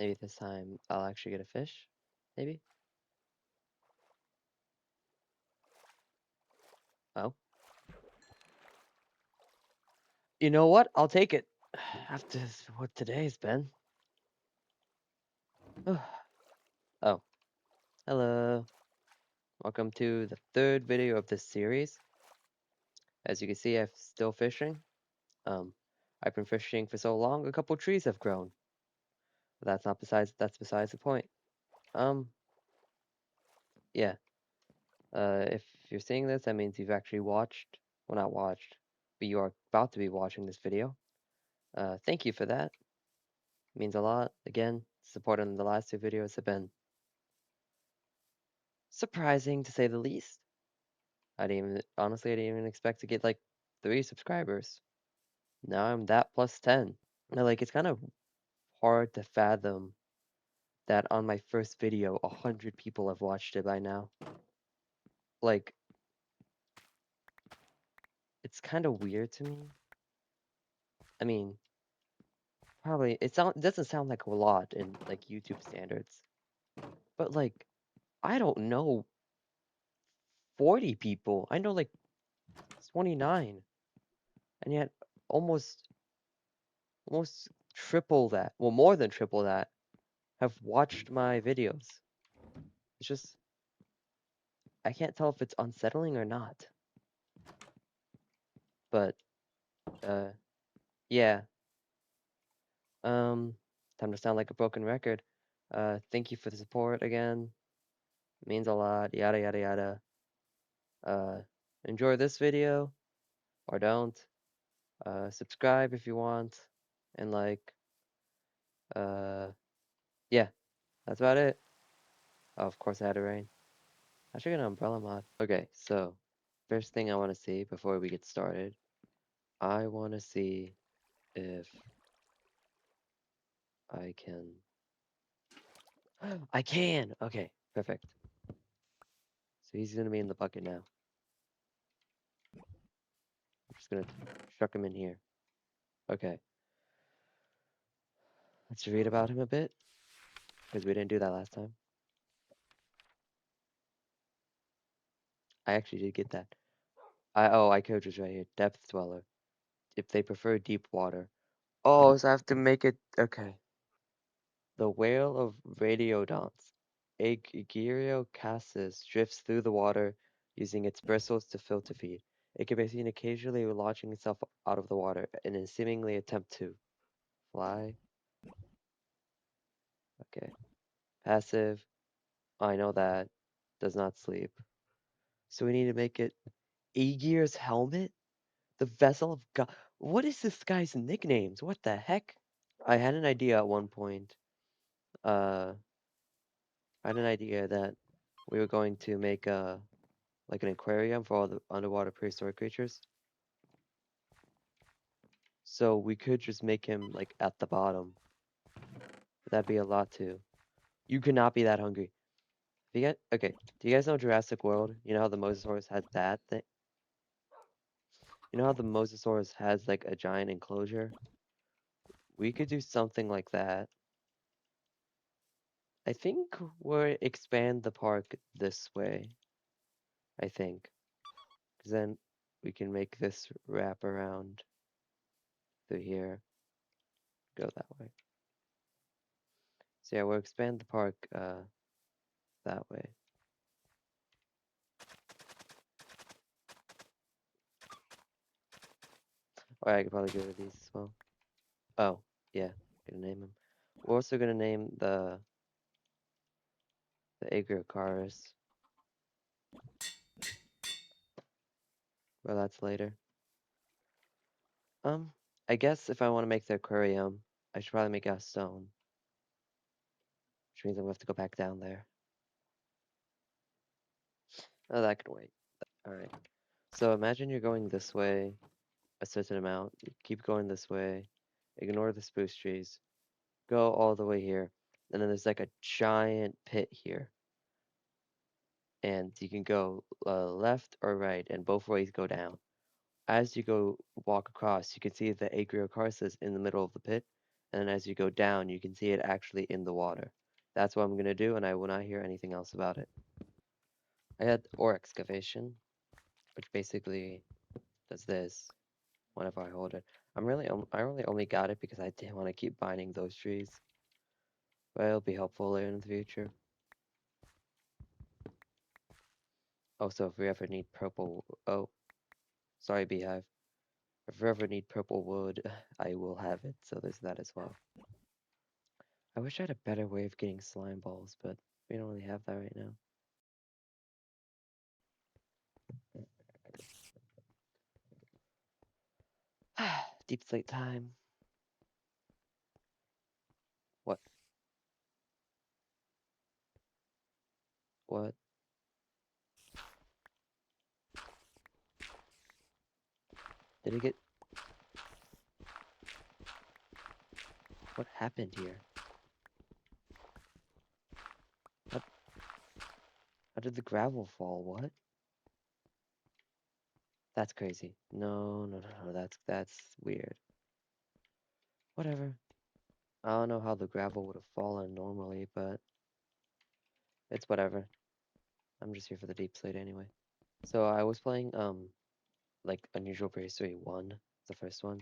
Maybe this time I'll actually get a fish. Maybe. Oh. You know what? I'll take it. After what today's been. Oh. Hello. Welcome to the third video of this series. As you can see, I'm still fishing. Um, I've been fishing for so long, a couple trees have grown. But that's besides the point. Um, yeah. If you're seeing this, that means you've actually watched, well, not watched, but you are about to be watching this video. Thank you for that. It means a lot. Again, support on the last two videos have been surprising to say the least. Honestly, I didn't even expect to get like 3 subscribers. Now I'm that plus 10. Now, like, it's kind of hard to fathom that on my first video, 100 people have watched it by now. Like, it's kind of weird to me. I mean, probably it doesn't sound like a lot in like YouTube standards, but like I don't know 40 people. I know like 29, and yet almost almost triple that. Well, more than triple that have watched my videos. It's just I can't tell if it's unsettling or not. But uh yeah. Um time to sound like a broken record. Thank you for the support again. It means a lot. Yada yada yada. Uh enjoy this video or don't. Subscribe if you want. And like uh yeah, that's about it. Oh, of course I had to rain. I should get an umbrella mod. Okay, so first thing I want to see before we get started, I want to see if I can. I can! Okay, perfect. So he's gonna be in the bucket now. I'm just gonna chuck him in here. Okay, let's read about him a bit, because we didn't do that last time. I actually did get that. I could just right here. Depth dweller. If they prefer deep water. Oh, so I have to make it. Okay. The whale of radiodonts, Aegiriochassis, drifts through the water using its bristles to filter feed. It can be seen occasionally launching itself out of the water in a seemingly attempt to fly. Okay. Passive. I know that. Does not sleep. So we need to make it Aegir's helmet? The vessel of God. What is this guy's nicknames? What the heck? I had an idea at one point. Uh, I had an idea that we were going to make like an aquarium for all the underwater prehistoric creatures. So we could just make him like at the bottom. But that'd be a lot too. You could not be that hungry. Okay, do you guys know Jurassic World? You know how the Mosasaurus has that thing? You know how the Mosasaurus has like a giant enclosure? We could do something like that. I think we'll expand the park this way. I think. Because then we can make this wrap around through here. Go that way. So yeah, we'll expand the park that way. Or I could probably get rid of these as well. Oh, yeah, gonna name him. We're also gonna name the Agriocaris. Well, that's later. I guess if I want to make the aquarium, I should probably make it out of stone. Which means I'm gonna have to go back down there. Oh, that can wait. Alright. So imagine you're going this way a certain amount. You keep going this way. Ignore the spruce trees. Go all the way here. And then there's like a giant pit here. And you can go left or right, and both ways go down. As you go walk across, you can see the Agriocarsis in the middle of the pit, and as you go down, you can see it actually in the water. That's what I'm gonna do, and I will not hear anything else about it. I had ore excavation, which basically does this whenever I hold it. I really only got it because I didn't want to keep mining those trees, but it'll be helpful later in the future. Also, if we ever need purple, oh, sorry, beehive. If we ever need purple wood, I will have it, so there's that as well. I wish I had a better way of getting slime balls, but we don't really have that right now. Deep slate time. What? What? Did it get... What happened here? How, how did the gravel fall? What? That's crazy. No, no, no, no, that's weird. Whatever. I don't know how the gravel would have fallen normally, but it's whatever. I'm just here for the deep slate anyway. So I was playing like Unusual Prehistory 1, the first one.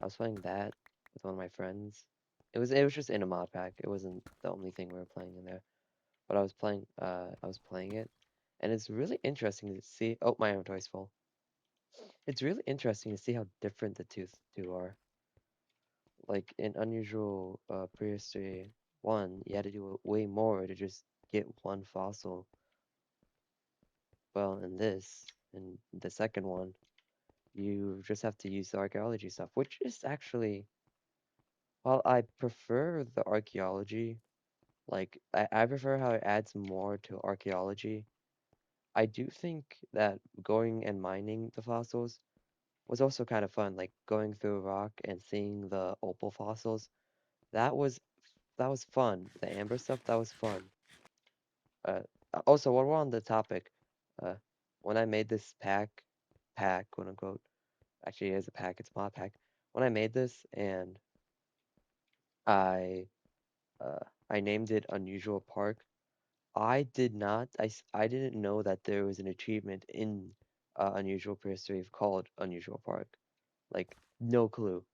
I was playing that with one of my friends. It was just in a mod pack. It wasn't the only thing we were playing in there. But I was playing it, and it's really interesting to see. Oh, my inventory's full. It's really interesting to see how different the two are. Like in Unusual Prehistory 1, you had to do way more to just get one fossil. Well, in the second one, you just have to use the archaeology stuff, which is actually, while I prefer the archaeology, like I prefer how it adds more to archaeology. I do think that going and mining the fossils was also kind of fun, like going through a rock and seeing the opal fossils. That was that was fun. The amber stuff, that was fun. Uh, Also, while we're on the topic, uh, when I made this pack, quote unquote, actually it is a pack, it's a mod pack. When I made this and I uh, I named it Unusual Park, I didn't know that there was an achievement in Unusual Prehistory called Unusual Park. Like, no clue.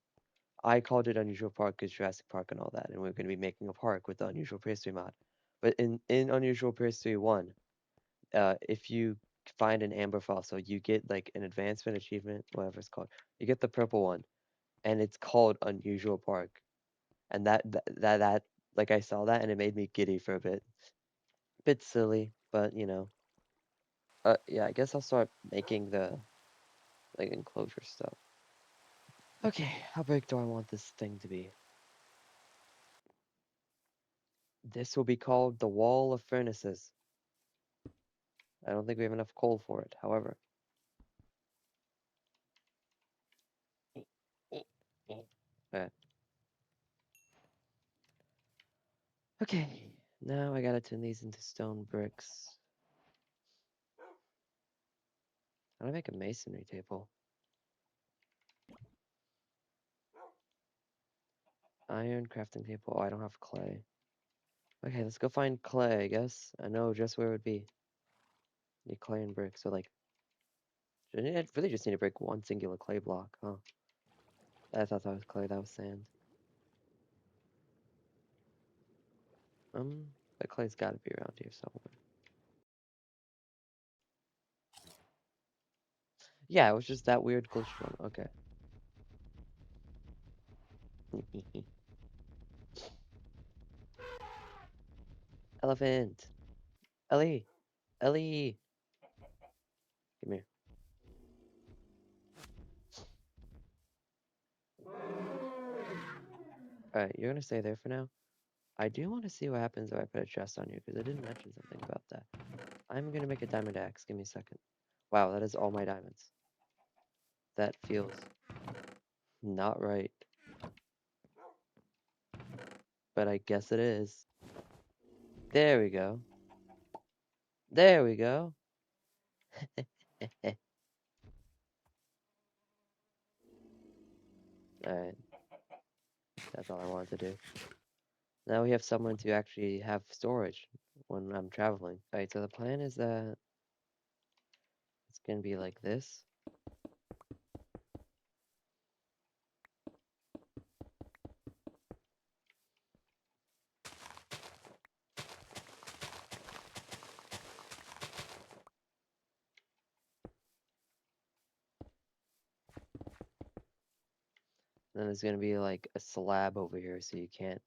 I called it Unusual Park because Jurassic Park and all that, and we're going to be making a park with the Unusual Prehistory mod. But in Unusual Prehistory 1, if you find an amber fossil, you get like an advancement achievement, whatever it's called. You get the purple one, and it's called Unusual Park. And that like I saw that and it made me giddy for a bit. Bit silly, but you know. Yeah, I guess I'll start making the like enclosure stuff. Okay, how big do I want this thing to be? This will be called the Wall of Furnaces. I don't think we have enough coal for it, however. Uh, okay, now I gotta turn these into stone bricks. How do I make a masonry table? Iron crafting table. Oh, I don't have clay. Okay, let's go find clay, I guess. I know just where it would be. Need clay and brick, so like, I really just need to break one singular clay block, huh? I thought that was clay, that was sand. But clay's gotta be around here somewhere. Yeah, it was just that weird glitched one. Okay. Elephant. Ellie. Ellie. Come here. Alright, you're gonna stay there for now. I do want to see what happens if I put a chest on you, because I didn't mention something about that. I'm gonna make a diamond axe. Give me a second. Wow, that is all my diamonds. That feels not right. But I guess it is. There we go. There we go. Alright. That's all I wanted to do. Now we have someone to actually have storage when I'm traveling. Alright, so the plan is that it's gonna be like this. Then there's gonna be like a slab over here so you can't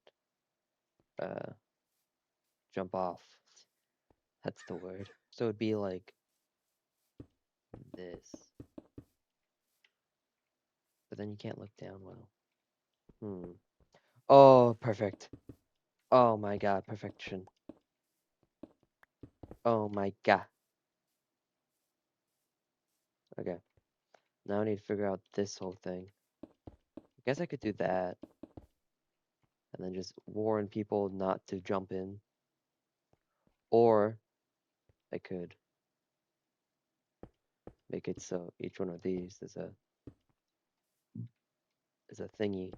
uh jump off. That's the word. So it'd be like this. But then you can't look down well. Oh, perfect. Oh my god, perfection. Oh my god. Okay. Now I need to figure out this whole thing. I guess I could do that. And then just warn people not to jump in. Or I could make it so each one of these is a thingy.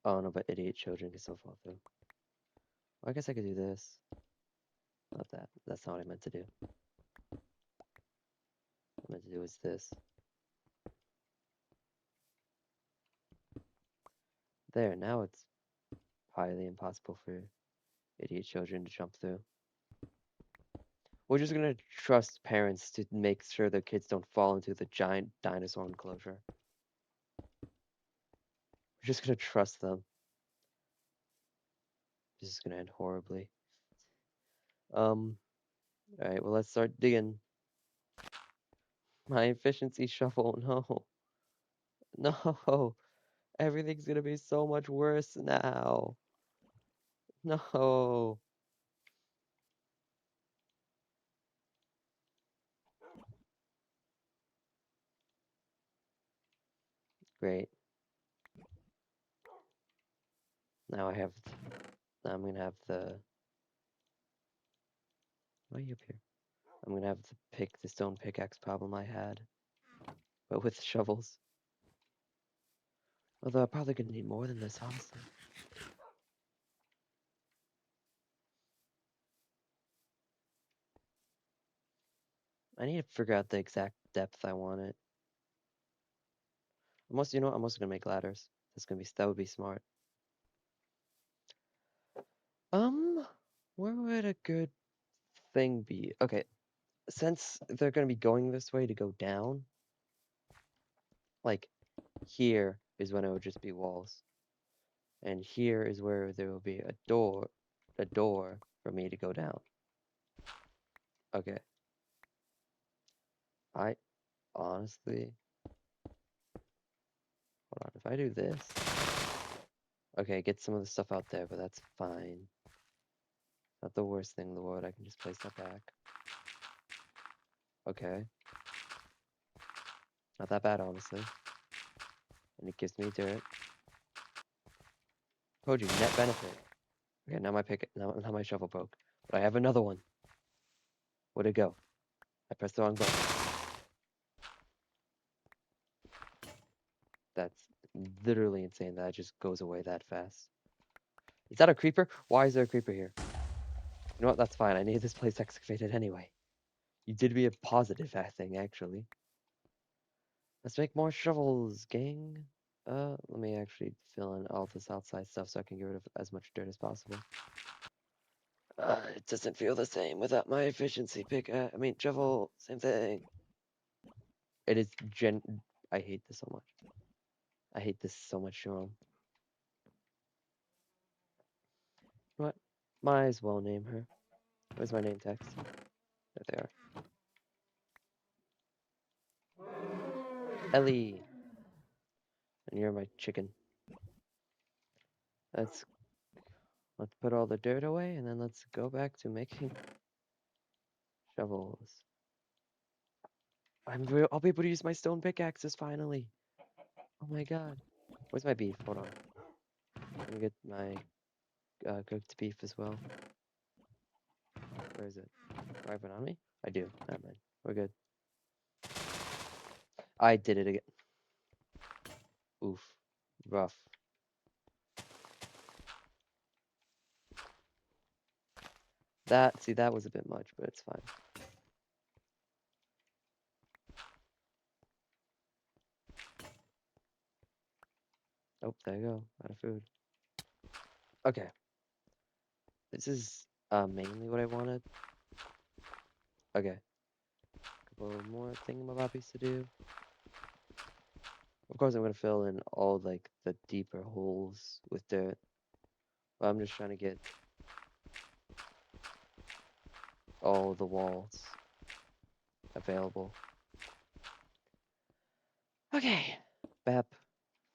Oh no, but idiot children can still fall through. Well, I guess I could do this. Not that. That's not what I meant to do. What I meant to do is this. There, now it's highly impossible for idiot children to jump through. We're just gonna trust parents to make sure their kids don't fall into the giant dinosaur enclosure. We're just gonna trust them. This is gonna end horribly. Alright, well let's start digging. My efficiency shovel, no. No. Everything's gonna be so much worse now. No. Great. Now I have, now I'm gonna have why are you up here? I'm gonna have the stone pickaxe problem I had, but with shovels. Although I'm probably gonna need more than this, honestly. I need to figure out the exact depth I want it. Almost, you know what? I'm also gonna make ladders. That would be smart. Where would a good thing be? Okay, since they're gonna be going this way to go down, like here is when it would just be walls, and here is where there will be a door for me to go down. Okay. I honestly, hold on. If I do this, okay, get some of the stuff out there, but that's fine. Not the worst thing in the world. I can just place that back. Okay. Not that bad, honestly. And it gives me dirt. Told you, net benefit. Okay, now my shovel broke. But I have another one. Where'd it go? I pressed the wrong button. That's literally insane that it just goes away that fast. Is that a creeper? Why is there a creeper here? You know what? That's fine. I need this place excavated anyway. You did be a positive thing, actually. Let's make more shovels, gang. Let me actually fill in all this outside stuff so I can get rid of as much dirt as possible. It doesn't feel the same without my efficiency pick. Shovel, same thing. It is I hate this so much. I hate this so much, Jerome. What? Might as well name her. Where's my name text? There they are. Ellie. And you're my chicken. Let's put all the dirt away and then let's go back to making shovels. I'll be able to use my stone pickaxes finally. Oh my god. Where's my beef? Hold on. Let me get my cooked beef as well. Where is it? Do I have it on me? I do. Never mind. We're good. I did it again. Oof. Rough. See, that was a bit much, but it's fine. Oh, there you go. Out of food. Okay. This is mainly what I wanted. Okay. Couple more thingamabobbies to do. Of course, I'm gonna fill in all like the deeper holes with dirt. But I'm just trying to get all the walls available. Okay. BAP.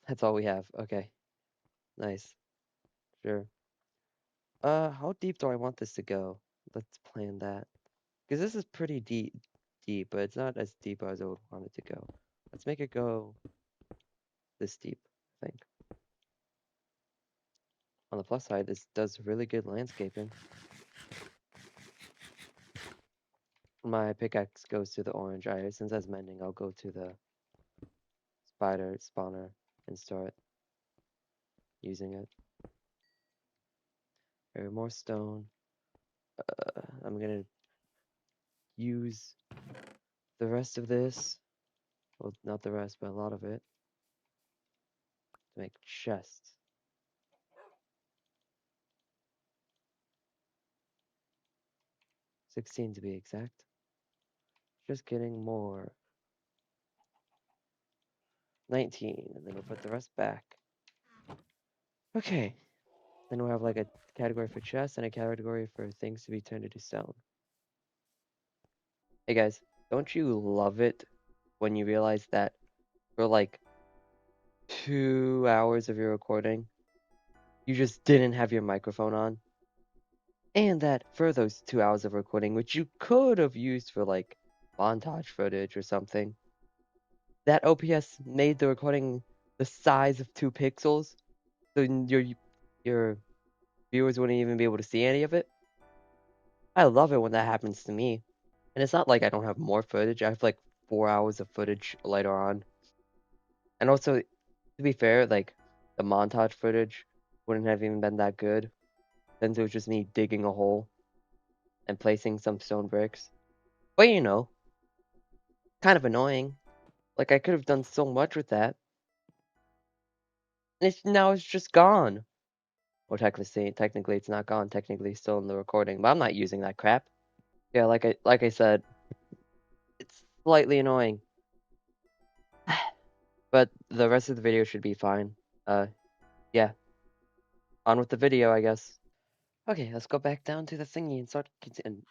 That's all we have. Okay. Nice. Sure. How deep do I want this to go? Let's plan that. Because this is pretty deep, but it's not as deep as I would want it to go. Let's make it go this deep, I think. On the plus side, this does really good landscaping. My pickaxe goes to the orange. Since that's mending, I'll go to the spider spawner and start using it. More stone. I'm gonna use the rest of this. Well, not the rest, but a lot of it to make chests. 16 to be exact. Just getting more. 19, and then we'll put the rest back. Okay. Then we'll have like a category for chests and a category for things to be turned into stone. Hey guys, don't you love it when you realize that for like 2 hours of your recording, you just didn't have your microphone on? And that for those 2 hours of recording, which you could have used for like montage footage or something, that OPS made the recording the size of 2 pixels, so your viewers wouldn't even be able to see any of it. I love it when that happens to me. And it's not like I don't have more footage. I have like 4 hours of footage later on. And also, to be fair, like the montage footage wouldn't have even been that good, since it was just me digging a hole and placing some stone bricks. But you know, kind of annoying. Like I could have done so much with that. And now it's just gone. Well, technically it's not gone. Technically, it's still in the recording, but I'm not using that crap. Yeah, like I said, it's slightly annoying. But the rest of the video should be fine. Yeah. On with the video, I guess. Okay, let's go back down to the thingy and start, and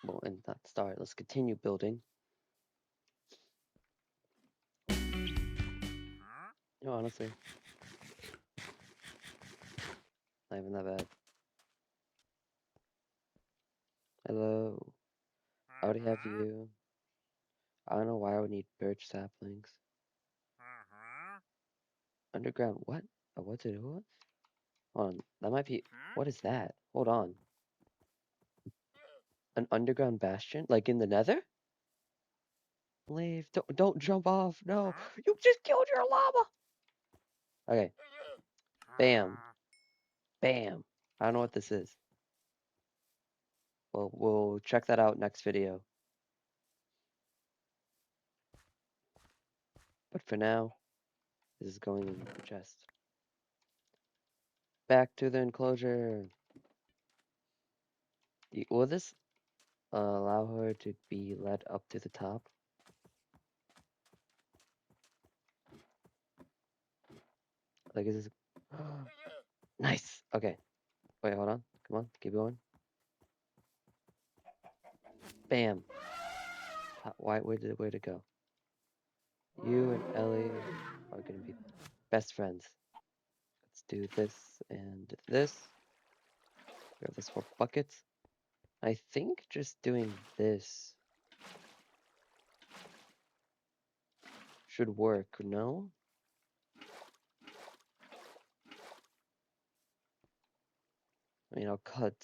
not start, let's continue building. No, honestly, not even that bad. Hello. I already have you. I don't know why I would need birch saplings. Underground, what? What to do with? Hold on, that might be, what is that? Hold on. An underground bastion? Like in the nether? Leave, don't jump off, no. You just killed your llama! Okay. Bam. Bam. I don't know what this is. Well, we'll check that out next video. But for now, this is going in the chest. Back to the enclosure. Will this allow her to be led up to the top? Like, is this... Nice! Okay. Wait, hold on. Come on, keep going. Bam! Where'd it go? You and Ellie are gonna be best friends. Let's do this and this. We have this for buckets. I think just doing this should work, no? I mean, I'll cut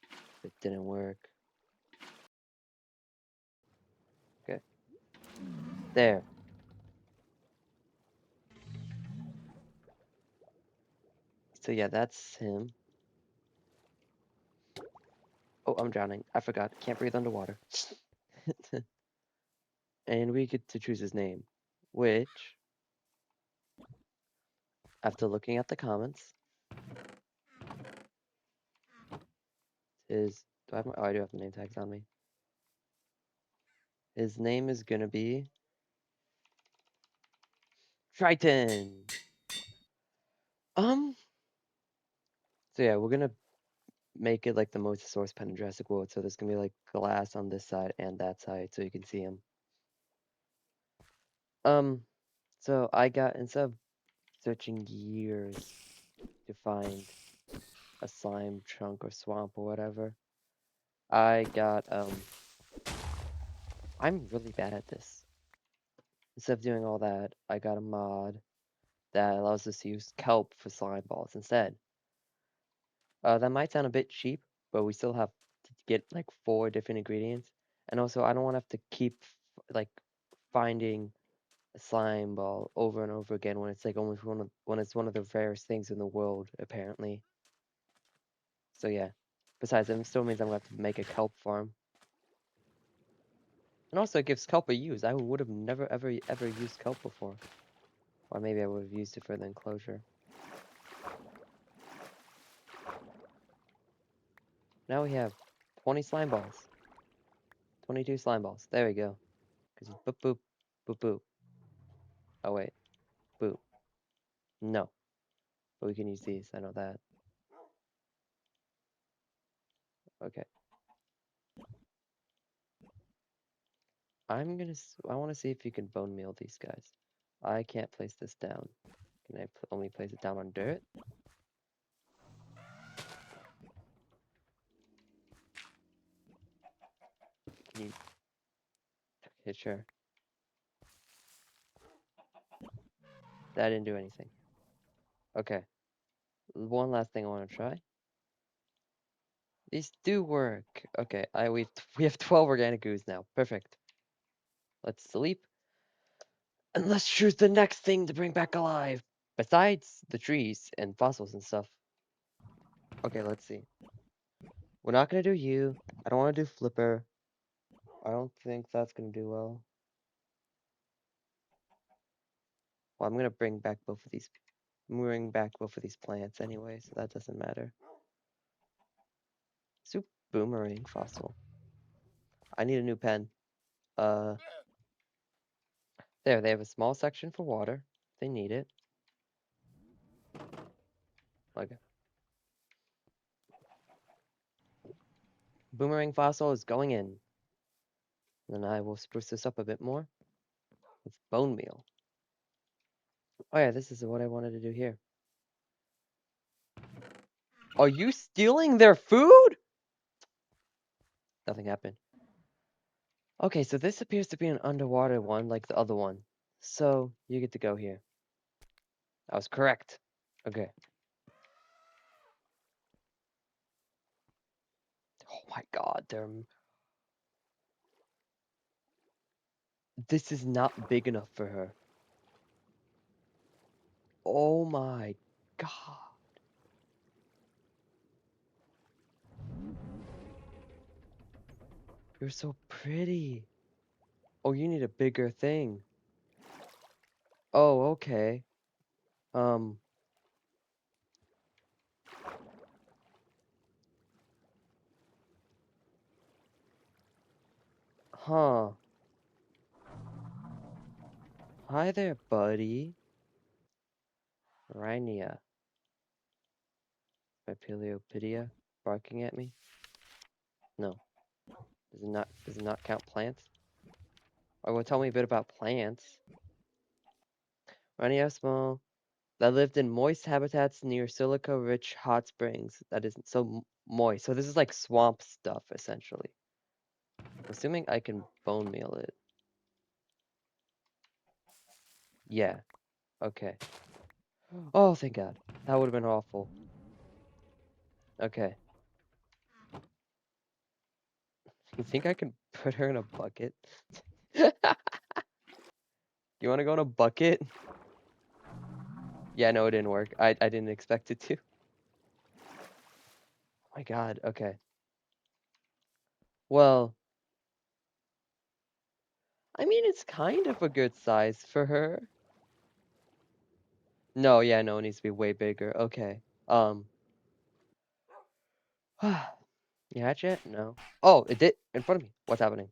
if it didn't work. There. So yeah, that's him. Oh, I'm drowning. I forgot. Can't breathe underwater. And we get to choose his name, which, after looking at the comments, is... Do I have my... Oh, I do have the name tags on me. His name is gonna be... Triton! So yeah, we're gonna make it like the Mosasaurus pen in Jurassic World. So there's gonna be like glass on this side and that side so you can see him. So I got, instead of searching years to find a slime chunk or swamp or whatever, I got, I'm really bad at this. Instead of doing all that, I got a mod that allows us to use kelp for slime balls instead. That might sound a bit cheap, but we still have to get like 4 different ingredients. And also, I don't want to have to keep like finding a slime ball over and over again when it's like almost when it's one of the rarest things in the world, apparently. So yeah. Besides, it still means I'm gonna have to make a kelp farm. And also, it gives kelp a use. I would have never ever used kelp before. Or maybe I would have used it for the enclosure. Now we have 20 slime balls. 22 slime balls. There we go. Because boop boop, boop boop. Oh wait, boop. No, but we can use these. I know that. Okay. I want to see if you can bone meal these guys. I can't place this down. Can I only place it down on dirt? Can you? Okay, sure. That didn't do anything. Okay. One last thing I want to try. These do work. Okay, we have 12 organic ooze now. Perfect. Let's sleep. And let's choose the next thing to bring back alive. Besides the trees and fossils and stuff. Okay, let's see. We're not gonna do you. I don't want to do Flipper. I don't think that's gonna do well. Well, I'm gonna bring back both of these. Bring back both of these plants anyway, so that doesn't matter. Soup boomerang fossil. I need a new pen. There, they have a small section for water. They need it. Okay. Boomerang fossil is going in. Then I will spruce this up a bit more with bone meal. Oh yeah, this is what I wanted to do here. Are you stealing their food? Nothing happened. Okay, so this appears to be an underwater one like the other one. So you get to go here. I was correct. Okay. Oh my god, this is not big enough for her. Oh my god. You're so pretty. Oh, you need a bigger thing. Oh, okay. Um, huh. Hi there, buddy. Rhynia. My Paleopedia barking at me? No. Does it not count plants? Oh, well, tell me a bit about plants. Rhynia small that lived in moist habitats near silica-rich hot springs that isn't so moist. So this is like swamp stuff, essentially. I'm assuming I can bone meal it. Yeah. Okay. Oh, thank God. That would have been awful. Okay. You think I can put her in a bucket? You want to go in a bucket? Yeah, no, it didn't work. I didn't expect it to. Oh my God. Okay. Well, I mean, it's kind of a good size for her. No, yeah, no, it needs to be way bigger. Okay. You hatch it? No. Oh, it did in front of me. What's happening?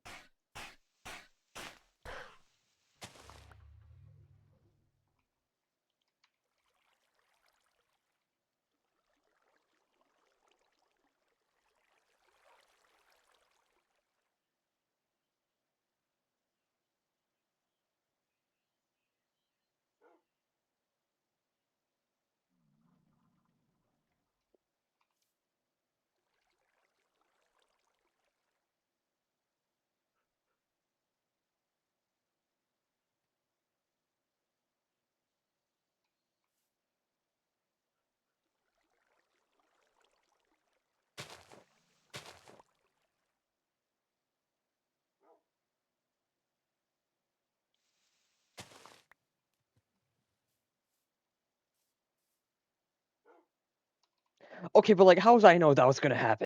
Okay, but like, how was I know that was gonna happen?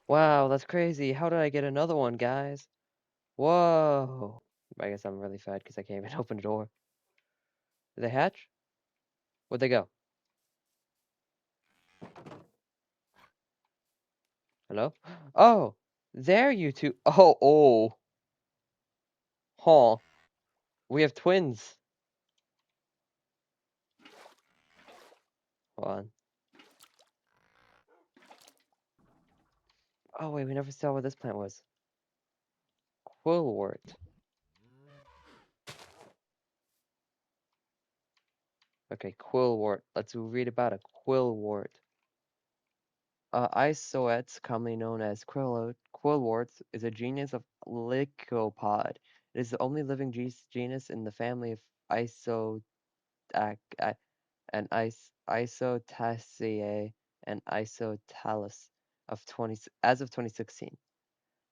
Wow, that's crazy. How did I get another one, guys? Whoa. I guess I'm really fat because I can't even open the door. Did they hatch? Where'd they go? Hello? Oh, there you two. Oh, oh. Huh. We have twins. Hold on. Oh, wait, we never saw what this plant was. Quillwort. Okay, quillwort. Let's read about a quillwort. Isoetes, commonly known as quillworts, is a genus of lycopod. It is the only living genus in the family of Isotac and Isotaceae and Isotalus as of 2016.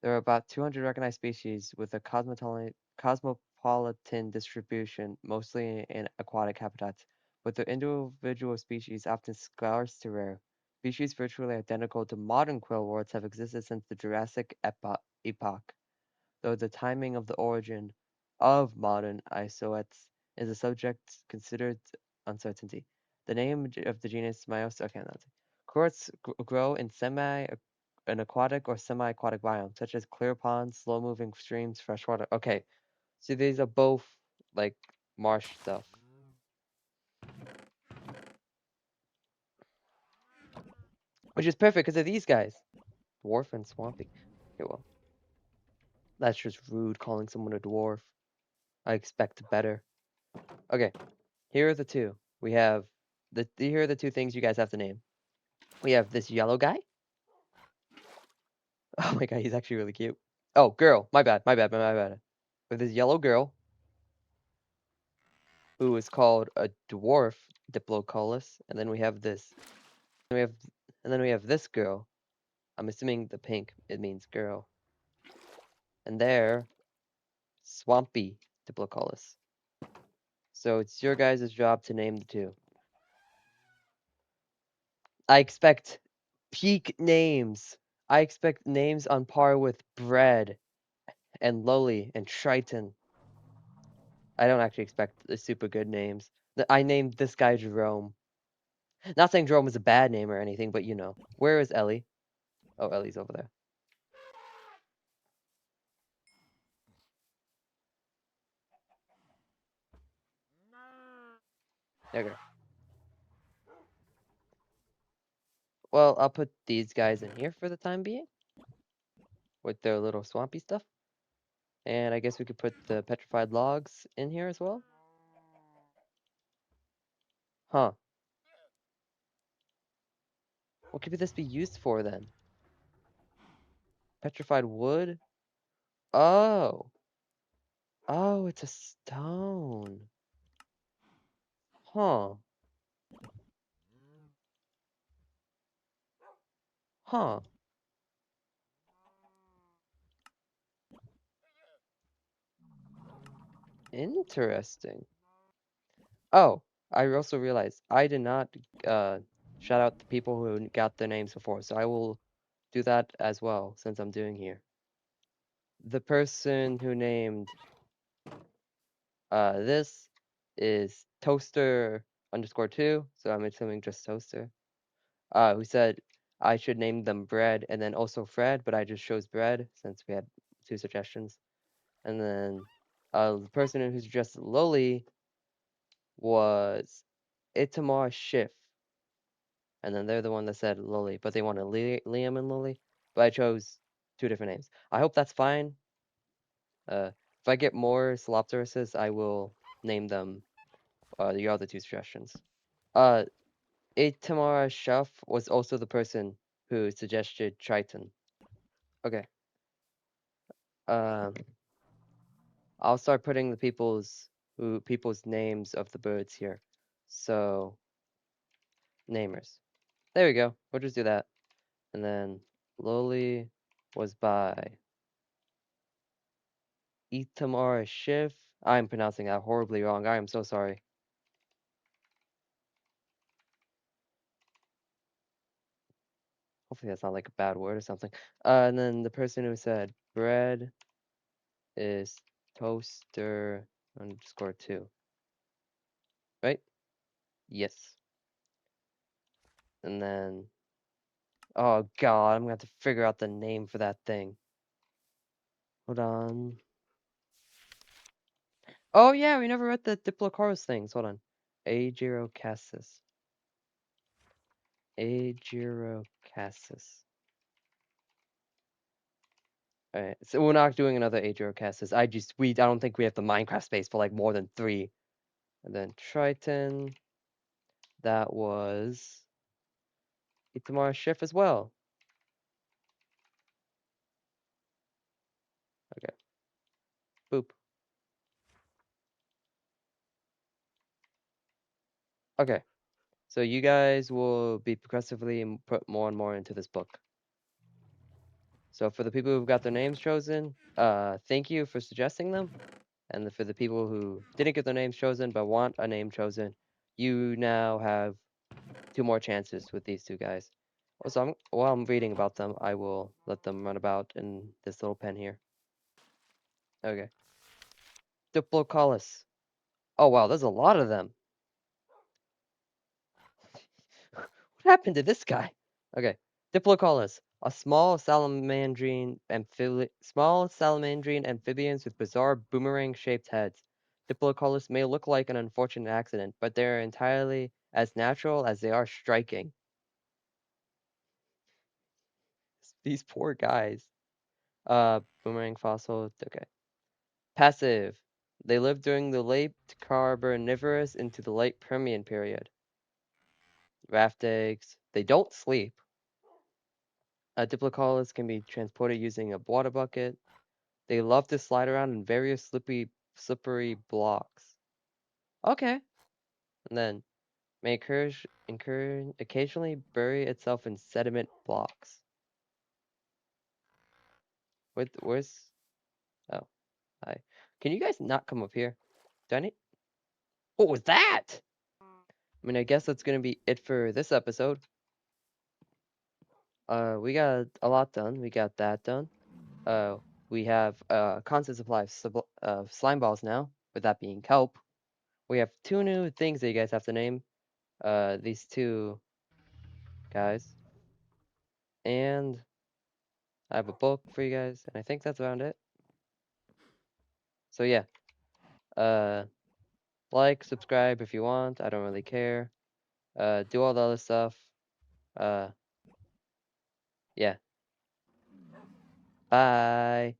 There are about 200 recognized species with a cosmopolitan distribution, mostly in aquatic habitats, but the individual species often scarce to rare. Species virtually identical to modern quillworts have existed since the Jurassic epoch, though the timing of the origin of modern isoetes is a subject considered uncertainty. The name of the genus Myos, okay, that's it. Quillworts grow in an aquatic or semi-aquatic biome, such as clear ponds, slow-moving streams, freshwater. Okay, so these are both like marsh stuff, which is perfect because of these guys, dwarf and swampy. Okay, well, that's just rude calling someone a dwarf. I expect better. Okay, here are the two. We have here are the two things you guys have to name. We have this yellow guy. Oh my god, he's actually really cute. Oh, girl. My bad. My bad. My bad. With this yellow girl who is called a dwarf Diploculus, and then we have this. And then we have this girl. I'm assuming the pink it means girl. And they're swampy Diploculus. So it's your guys' job to name the two. I expect peak names. I expect names on par with Bread and Lowly and Triton. I don't actually expect the super good names. I named this guy Jerome. Not saying Jerome is a bad name or anything, but you know. Where is Ellie? Oh, Ellie's over there. Okay. Well, I'll put these guys in here for the time being with their little swampy stuff. And I guess we could put the petrified logs in here as well. Huh. What could this be used for then? Petrified wood? Oh. Oh, it's a stone. Huh. Huh. Interesting. Oh, I also realized I did not shout out the people who got their names before, so I will do that as well since I'm doing here. The person who named this is Toaster underscore two, so I'm assuming just Toaster. Who said I should name them Bread and then also Fred, but I just chose Bread since we had two suggestions. And then the person who suggested Loli was Itamar Schiff. And then they're the one that said Loli, but they wanted Liam and Loli. But I chose two different names. I hope that's fine. If I get more Solopteruses, I will name them the other two suggestions. Uh, Itamar Schiff was also the person who suggested Triton. Okay. Um, I'll start putting the people's names of the birds here. So namers. There we go. We'll just do that. And then Loli was by Itamar Schiff. I'm pronouncing that horribly wrong. I am so sorry. Hopefully that's not like a bad word or something. And then the person who said bread is toaster underscore two. Right? Yes. And then, oh God, I'm gonna have to figure out the name for that thing. Hold on. Oh yeah, we never read the Diplocaurus things. Hold on. Agirocassis. Agirocassis. Alright, so we're not doing another Agirocassis. I don't think we have the Minecraft space for like more than 3. And then Triton. That was Itamar Schiff as well. Okay. Boop. Okay. So you guys will be progressively put more and more into this book. So for the people who've got their names chosen, thank you for suggesting them. And for the people who didn't get their names chosen but want a name chosen, you now have 2 more chances with these 2 guys. Also, while I'm reading about them, I will let them run about in this little pen here. Okay. Diplocaulus. Oh wow, there's a lot of them. What happened to this guy? Okay. Diplocaulus, a small salamandrine amphibians with bizarre boomerang-shaped heads. Diplocaulus may look like an unfortunate accident, but they're entirely as natural as they are striking. These poor guys. Boomerang fossil. Okay. Passive. They lived during the late Carboniferous into the late Permian period. Raft eggs. They don't sleep. Diplocaulus can be transported using a water bucket. They love to slide around in various slippery blocks. Okay. And then may occasionally bury itself in sediment blocks. Where's oh, hi. Can you guys not come up here? Do I need what was that? I mean, I guess that's gonna be it for this episode. We got a lot done. We got that done. We have a constant supply of slime balls now, with that being kelp. We have 2 new things that you guys have to name. These 2 guys. And I have a book for you guys, and I think that's around it. So yeah, uh, like, subscribe if you want. I don't really care. Do all the other stuff. Uh, yeah. Bye.